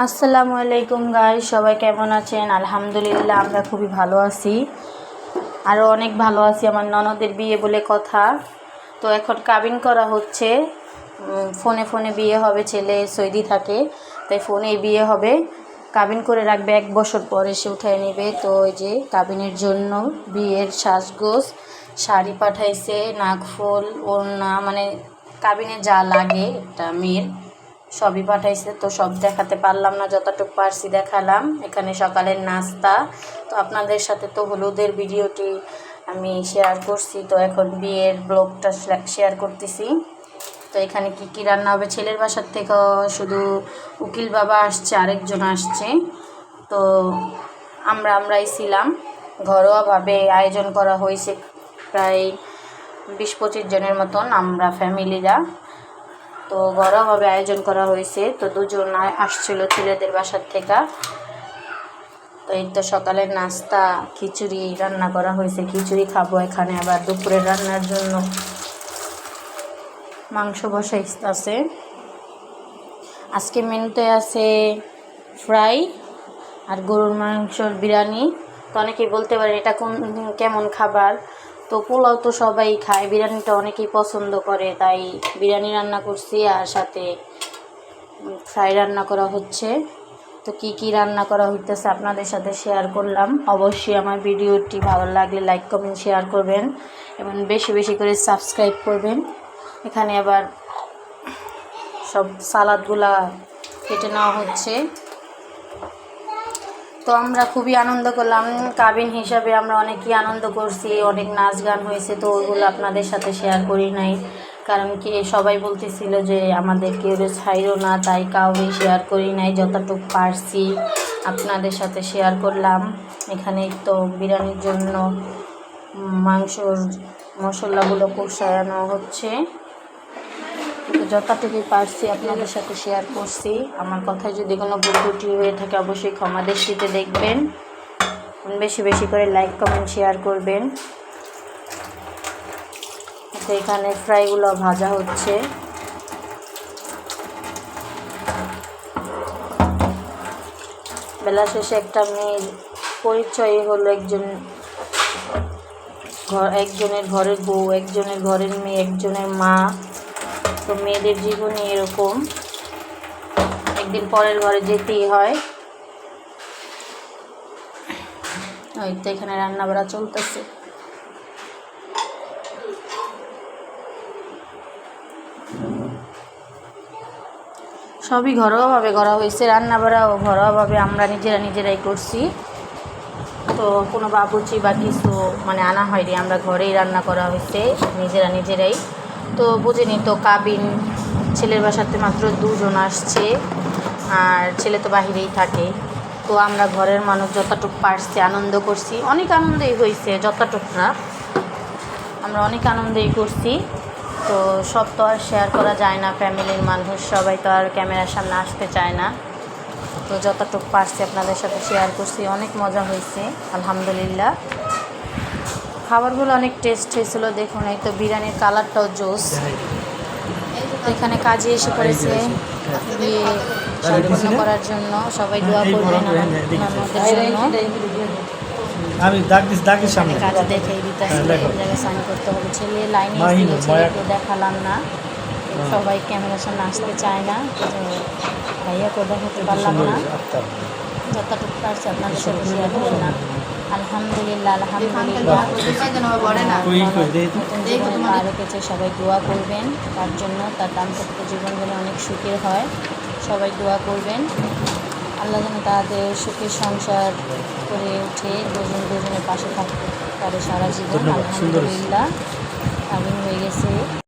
আসসালামু আলাইকুম গাইস, সবাই কেমন আছেন? আলহামদুলিল্লাহ আমরা খুবই ভালো আছি, আরও অনেক ভালো আছি। আমার ননদের বিয়ে বলে কথা, তো এখন কাবিন করা হচ্ছে। ফোনে ফোনে বিয়ে হবে, ছেলে সৌদি থাকে তাই ফোনেই বিয়ে হবে। কাবিন করে রাখবে, 1 বছর পরে সে উঠায় নেবে। তো ওই যে কাবিনের জন্য বিয়ের সাজগোজ, শাড়ি পাঠাইছে, নাকফুল, ওড়না, মানে কাবিনে যা লাগে একটা মেয়ের সবই পাঠাইছে। তো সব দেখাতে পারলাম না, যতটুকু পারছি দেখালাম। এখানে সকালের নাস্তা, তো আপনাদের সাথে তো হলুদের ভিডিওটি আমি শেয়ার করছি, তো এখন বিয়ের ব্লগটা শেয়ার করতেছি। তো এখানে কি কি রান্না হবে, ছেলের বাসার থেকে শুধু উকিল বাবা আসছে, আরেকজন আসছে। তো আমরাই ছিলাম, ঘরোয়াভাবে আয়োজন করা হয়েছে, প্রায় 20-25 জনের মতন আমরা ফ্যামিলিরা। তো ঘরোয়াভাবে আয়োজন করা হয়েছে। তো 2 জন আসছিল ছেলেদের বাসার থেকে। তো এই তো সকালের নাস্তা, খিচুড়ি রান্না করা হয়েছে, খিচুড়ি খাবো। এখানে আবার দুপুরের রান্নার জন্য মাংস বসাইছে। আজকে মেনুতে আছে ফ্রাই আর গরুর মাংসর বিরিয়ানি। তো অনেকেই বলতে পারে এটা কেমন খাবার। তো পোলাও তো সবাই খায়, বিরিয়ানিটা অনেকেই পছন্দ করে, তাই বিরিয়ানি রান্না করছি আর সাথে ফ্রাই রান্না করা হচ্ছে। তো কি কি রান্না করা হইতেছে আপনাদের সাথে শেয়ার করলাম। অবশ্যই আমার ভিডিওটি ভালো লাগলে লাইক কমেন্ট শেয়ার করবেন এবং বেশি বেশি করে সাবস্ক্রাইব করবেন। এখানে আবার সব সালাদগুলা কেটে নেওয়া হচ্ছে। তো আমরা খুবই আনন্দ করলাম, কাবিন হিসাবে আমরা অনেকই আনন্দ করছি, অনেক নাচ গান হয়েছে। তো ওইগুলো আপনাদের সাথে শেয়ার করি নাই, কারণ কি সবাই বলতেছিল যে আমাদের কেউ ছাইরো না, তাই কাউরে শেয়ার করি নাই। যতটুকু পারছি আপনাদের সাথে শেয়ার করলাম। এখানে তো বিরিয়ানির জন্য মাংসর মশলাগুলো কষানো হচ্ছে, তো যতটুকু পারছি আপনাদের সাথে শেয়ার করছি। আমার কথায় যদি কোনো ভুল ত্রুটি হয়ে থাকে অবশ্যই ক্ষমা দৃষ্টিতে দেখবেন। বেশি বেশি করে লাইক কমেন্ট শেয়ার করবেন। তো এখানে ফ্রাইগুলো ভাজা হচ্ছে। বেলা শেষে একটা মেয়ের পরিচয় হলো একজনের ঘরের বউ, একজনের ঘরের মেয়ে, একজনের মা। তো মেয়েদের জীবনে এরকম একদিন পরের ঘরে যেতেই হয়। ওই তো এখানে রান্না বাড়া চলতেছে। সবই ঘরোয়াভাবে করা হয়েছে, রান্না বাড়াও ঘরোয়াভাবে আমরা নিজেরাই করছি। তো কোনো বাবুর্চি বা কিছু আনা হয়নি, আমরা ঘরেই রান্না করা হয়েছে নিজেরাই। তো বুঝিনি তো, কাবিন ছেলের বাসাতে মাত্র 2 জন আসছে, আর ছেলে তো বাহিরেই থাকে। তো আমরা ঘরের মানুষ যতটুকু পারছি আনন্দ করছি, অনেক আনন্দই হয়েছে। যতটুকু আমরা অনেক আনন্দই করছি। তো সব তো আর শেয়ার করা যায় না, ফ্যামিলির মানুষ সবাই তো আর ক্যামেরার সামনে আসতে চায় না। তো যতটুকু পারছি আপনাদের সাথে শেয়ার করছি। অনেক মজা হয়েছে আলহামদুলিল্লাহ। খাবারগুলো অনেক টেস্ট হয়েছিল। দেখুন, এই তো বিরিয়ানির কালারটাও জোস। তো এখানে কাজে এসে পড়েছে বিয়ে সম্পন্ন করার জন্য। সবাই দোয়া করবেন আমাদের জন্য। আমি ডাকি সামনে কাজ দেখাই দিতেছি, জায়গায় সাইন করতে হবে। ছেলে লাইনে ছেলেকে দেখালাম না, সবাই ক্যামেরার সামনে আসতে চায় না, ভাইয়াকে দেখাতে পারলাম না। যতটুকু পারছি আপনাদের সাথে শেয়ার করলাম। আলহামদুলিল্লাহ নতুন জীবনে পা রেখেছে, সবাই দোয়া করবেন তার জন্য। তার দাম্পত্য জীবন যেন অনেক সুখের হয়, সবাই দোয়া করবেন। আল্লাহ যেন তাদের সুখের সংসার করে উঠে, দুজনের পাশে থাকতে পারে সারা জীবন। আলহামদুলিল্লাহ কাবিন হয়ে গেছে।